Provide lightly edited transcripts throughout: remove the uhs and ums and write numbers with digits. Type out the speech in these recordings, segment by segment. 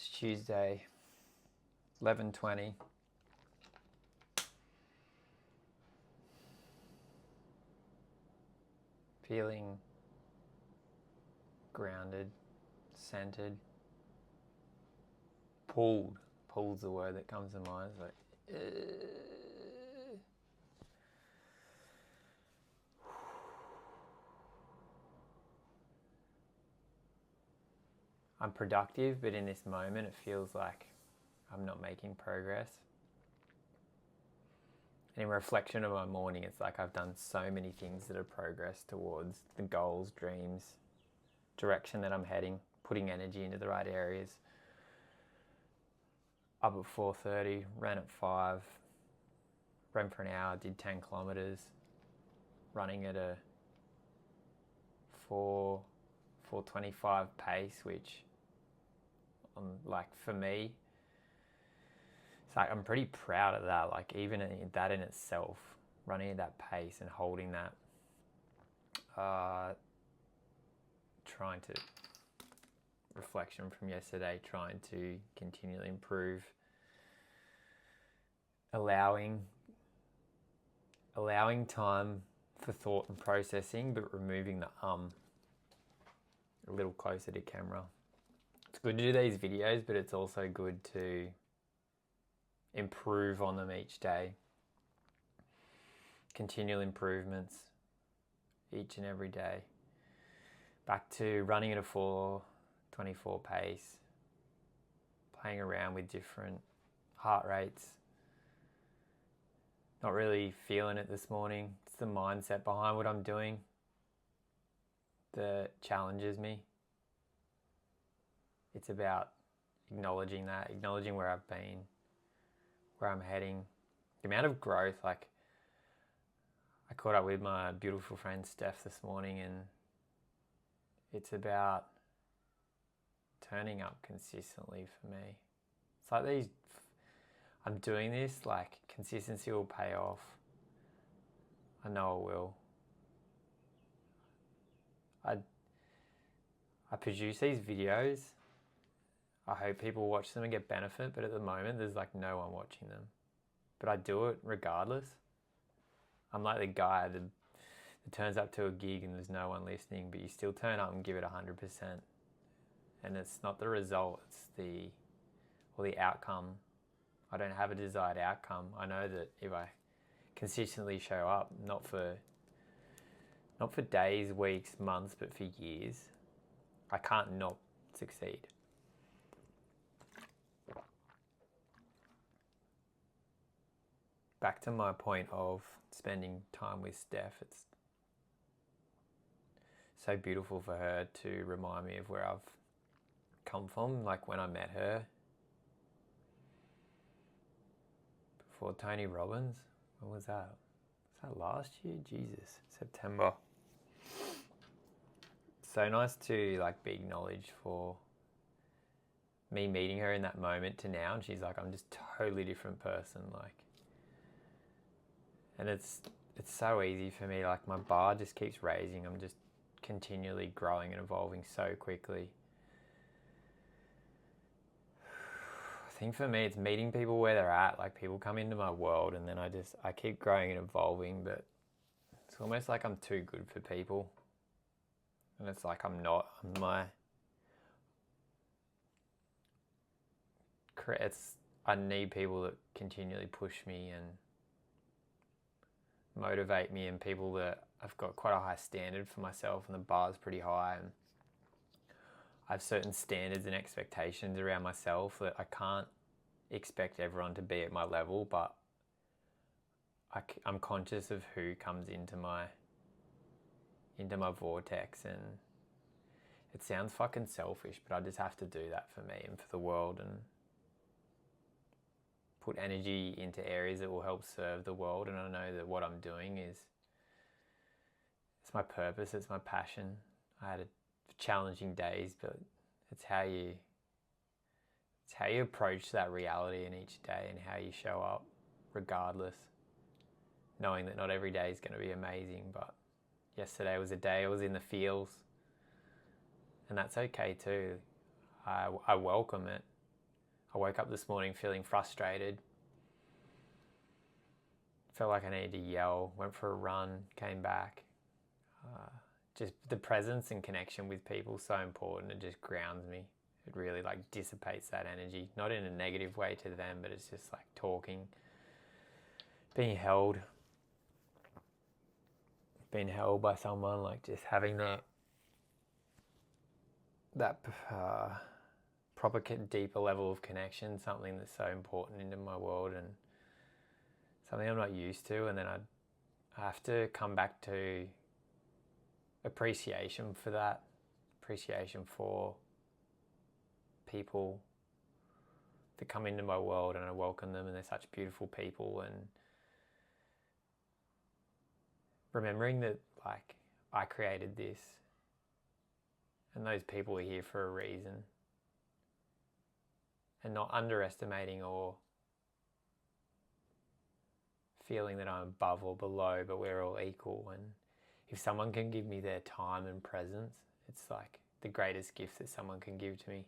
It's Tuesday, 11:20. Feeling grounded, centered, pulled. Pull's the word that comes to mind. It's like, I'm productive, but in this moment it feels like I'm not making progress. And in reflection of my morning, it's like I've done so many things that are progress towards the goals, dreams, direction that I'm heading, putting energy into the right areas. Up at 4:30, ran at 5, ran for an hour, did 10 kilometers, running at a 4:25 pace, which like for me, it's like I'm pretty proud of that. Like even that in itself, running at that pace and holding that, trying to reflection from yesterday, trying to continually improve, allowing time for thought and processing, but removing the a little closer to camera. It's good to do these videos, but it's also good to improve on them each day. Continual improvements each and every day. Back to running at a 4:24 pace, playing around with different heart rates. Not really feeling it this morning. It's the mindset behind what I'm doing that challenges me. It's about acknowledging that, acknowledging where I've been, where I'm heading, the amount of growth. Like, I caught up with my beautiful friend Steph this morning, and it's about turning up consistently for me. It's like I'm doing this, like consistency will pay off. I know it will. I produce these videos. I hope people watch them and get benefit, but at the moment there's like no one watching them. But I do it regardless. I'm like the guy that turns up to a gig and there's no one listening, but you still turn up and give it 100%. And it's not the result, it's the outcome. I don't have a desired outcome. I know that if I consistently show up, not for days, weeks, months, but for years, I can't not succeed. Back to my point of spending time with Steph, it's so beautiful for her to remind me of where I've come from. Like when I met her before Tony Robbins, when was that? Was that last year? Jesus, September. So nice to like be acknowledged for me meeting her in that moment to now, and she's like, I'm just a totally different person. Like, and it's so easy for me. Like my bar just keeps raising. I'm just continually growing and evolving so quickly. I think for me, it's meeting people where they're at. Like people come into my world, and then I keep growing and evolving. But it's almost like I'm too good for people, and it's like I'm not. I need people that continually push me and motivate me, and people that I've got quite a high standard for myself, and the bar's pretty high, and I have certain standards and expectations around myself that I can't expect everyone to be at my level, but I'm conscious of who comes into my vortex, and it sounds fucking selfish, but I just have to do that for me and for the world, and put energy into areas that will help serve the world. And I know that what I'm doing it's my purpose, it's my passion. I had challenging days, but it's how you approach that reality in each day, and how you show up regardless, knowing that not every day is going to be amazing, but yesterday was a day I was in the feels, and that's okay too. I welcome it. I woke up this morning feeling frustrated. Felt like I needed to yell. Went for a run, came back. Just the presence and connection with people is so important. It just grounds me. It really like dissipates that energy. Not in a negative way to them, but it's just like talking, being held by someone, like just having that proper deeper level of connection, something that's so important into my world and something I'm not used to. And then I have to come back to appreciation for that, appreciation for people that come into my world, and I welcome them, and they're such beautiful people. And remembering that like I created this and those people are here for a reason, and not underestimating or feeling that I'm above or below, but we're all equal. And if someone can give me their time and presence, it's like the greatest gift that someone can give to me.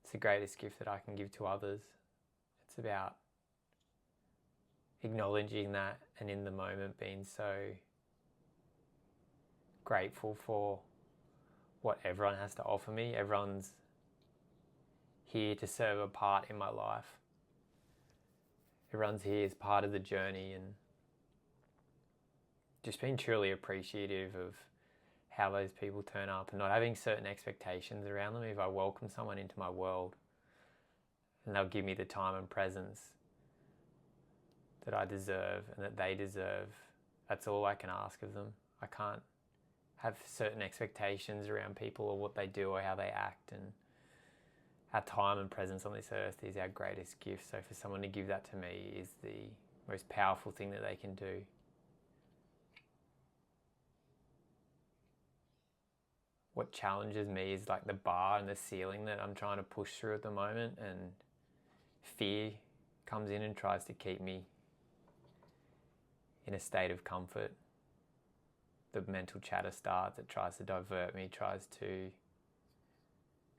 It's the greatest gift that I can give to others. It's about acknowledging that, and in the moment being so grateful for what everyone has to offer me. Everyone's here to serve a part in my life. Everyone's here as part of the journey, and just being truly appreciative of how those people turn up and not having certain expectations around them. If I welcome someone into my world and they'll give me the time and presence that I deserve and that they deserve, that's all I can ask of them. I can't have certain expectations around people or what they do or how they act. And our time and presence on this earth is our greatest gift. So for someone to give that to me is the most powerful thing that they can do. What challenges me is like the bar and the ceiling that I'm trying to push through at the moment, and fear comes in and tries to keep me in a state of comfort. The mental chatter starts, it tries to divert me, tries to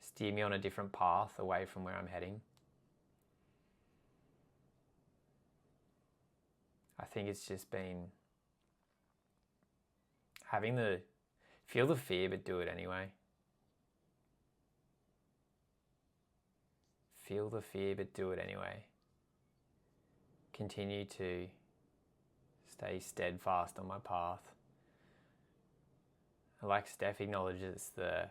steer me on a different path away from where I'm heading. I think it's just been having the feel the fear, but do it anyway. Feel the fear, but do it anyway. Continue to stay steadfast on my path. Like Steph acknowledges, the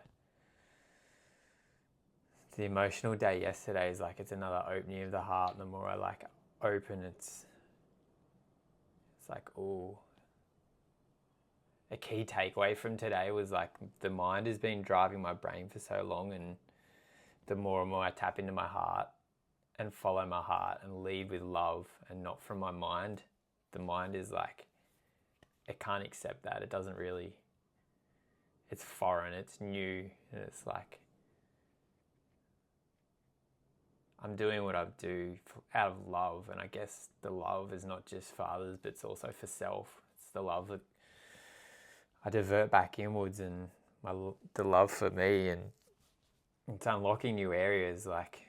emotional day yesterday is like it's another opening of the heart. And the more I like open, it's like, ooh. A key takeaway from today was like the mind has been driving my brain for so long, and the more and more I tap into my heart and follow my heart and lead with love and not from my mind, the mind is like, it can't accept that. It doesn't really, it's foreign, it's new, and it's like, I'm doing what I do out of love. And I guess the love is not just for others, but it's also for self. It's the love that I divert back inwards, and the love for me, and it's unlocking new areas. Like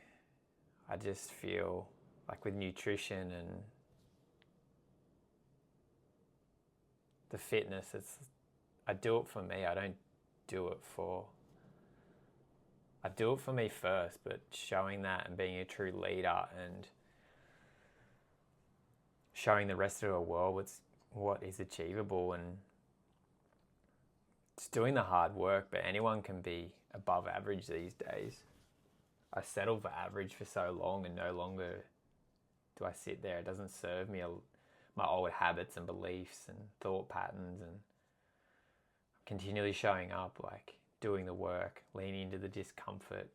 I just feel like with nutrition and the fitness, I do it for me. I don't do it for, I do it for me first, but showing that and being a true leader and showing the rest of the world what is achievable, and it's doing the hard work. But anyone can be above average these days. I settled for average for so long, and no longer do I sit there. It doesn't serve me, my old habits and beliefs and thought patterns, and continually showing up, like doing the work, leaning into the discomfort,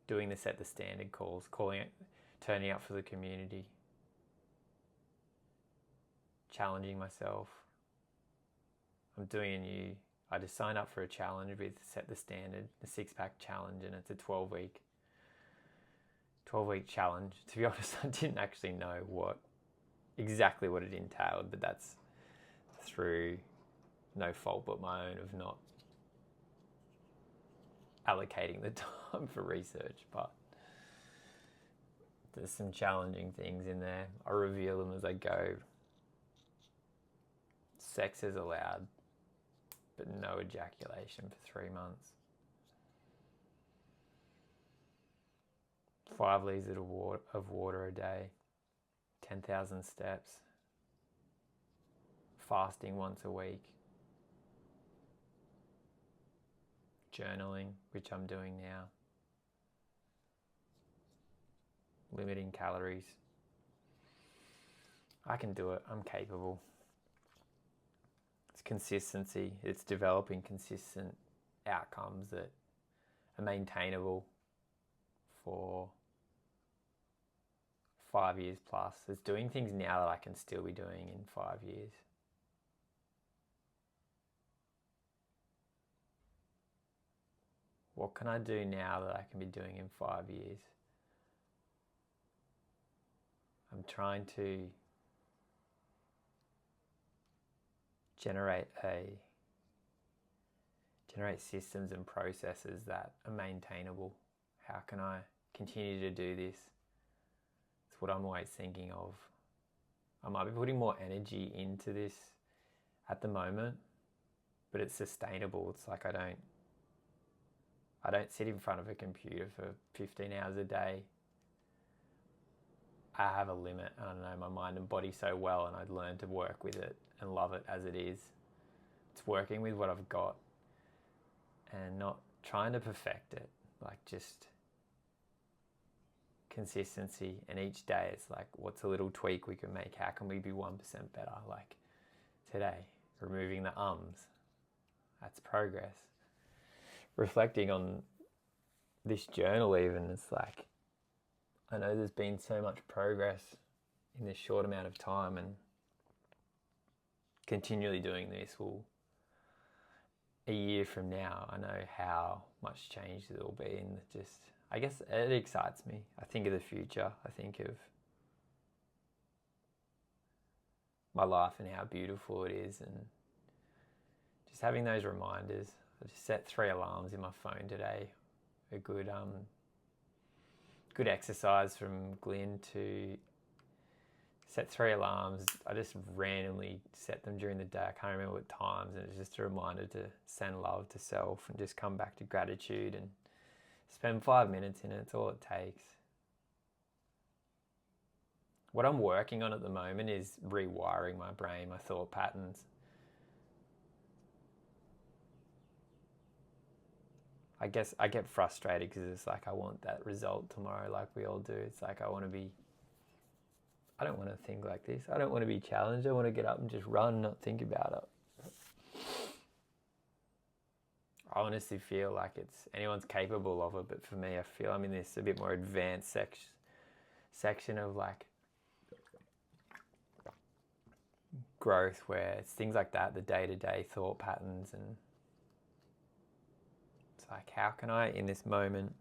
doing the set the standard calls, calling it, turning up for the community, challenging myself. I just signed up for a challenge with Set the Standard, the 6-pack challenge, and it's a 12-week challenge. To be honest, I didn't actually know exactly what it entailed, but that's through no fault but my own of not allocating the time for research. But There's some challenging things in there. I reveal them as I go. Sex is allowed, but no ejaculation for 3 months. 5 litres of water a day, 10,000 steps, fasting once a week, journaling, which I'm doing now, limiting calories. I can do it. I'm capable. It's consistency. It's developing consistent outcomes that are maintainable for 5 years plus. It's doing things now that I can still be doing in 5 years. What can I do now that I can be doing in 5 years? I'm trying to generate systems and processes that are maintainable. How can I continue to do this? It's what I'm always thinking of. I might be putting more energy into this at the moment, but it's sustainable. It's like I don't sit in front of a computer for 15 hours a day. I have a limit. I know my mind and body so well, and I'd learn to work with it and love it as it is. It's working with what I've got and not trying to perfect it, like just consistency. And each day it's like, what's a little tweak we can make? How can we be 1% better? Like today, removing the ums. That's progress. Reflecting on this journal even, it's like, I know there's been so much progress in this short amount of time, and continually doing this will, a year from now, I know how much change there will be, and just, I guess it excites me. I think of the future. I think of my life and how beautiful it is, and just having those reminders. I just set 3 alarms in my phone today. A good exercise from Glyn to set 3 alarms. I just randomly set them during the day. I can't remember what times, and it's just a reminder to send love to self and just come back to gratitude and spend 5 minutes in it. It's all it takes. What I'm working on at the moment is rewiring my brain, my thought patterns. I guess I get frustrated because it's like I want that result tomorrow, like we all do. It's like I don't want to think like this. I don't want to be challenged. I want to get up and just run and not think about it. I honestly feel like anyone's capable of it, but for me, I feel I'm in this a bit more advanced section of like growth, where it's things like that, the day-to-day thought patterns, and like, how can I, in this moment,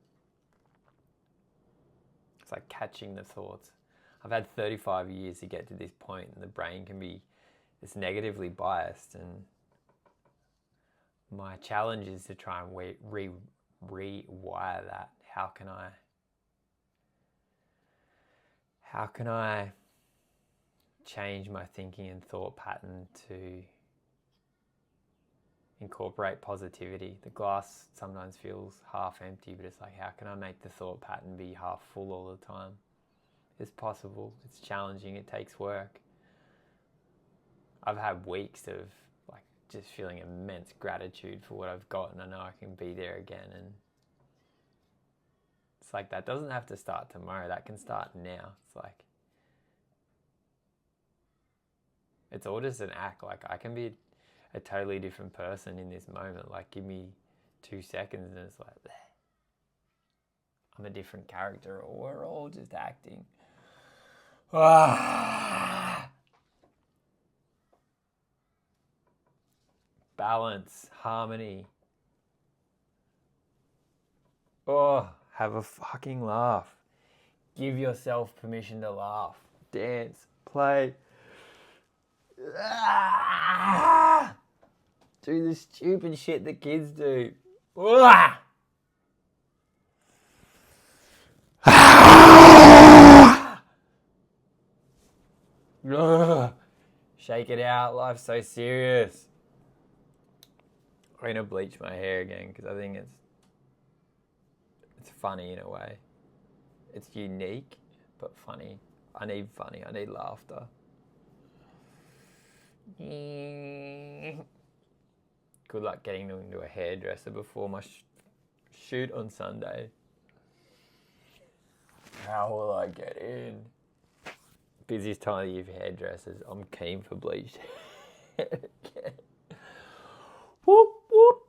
it's like catching the thoughts. I've had 35 years to get to this point, and the brain can be, it's negatively biased, and my challenge is to try and rewire that. How can I change my thinking and thought pattern to incorporate positivity? The glass sometimes feels half empty, but it's like, how can I make the thought pattern be half full all the time? It's possible. It's challenging. It takes work. I've had weeks of like just feeling immense gratitude for what I've got, and I know I can be there again. And it's like, that doesn't have to start tomorrow. That can start now. It's like, it's all just an act. Like, I can be a totally different person in this moment. Like, give me 2 seconds and it's like, bleh. I'm a different character, or we're all just acting. Balance, harmony. Have a fucking laugh. Give yourself permission to laugh. Dance, play. Do the stupid shit that kids do. Ugh. Shake it out. Life's so serious. I'm gonna bleach my hair again because I think it's funny in a way. It's unique, but funny. I need funny. I need laughter. Good luck getting into a hairdresser before my shoot on Sunday. How will I get in? Busiest time of the year for hairdressers. I'm keen for bleached hair again. Whoop, whoop.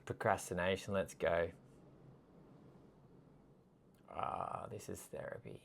Procrastination, let's go. This is therapy.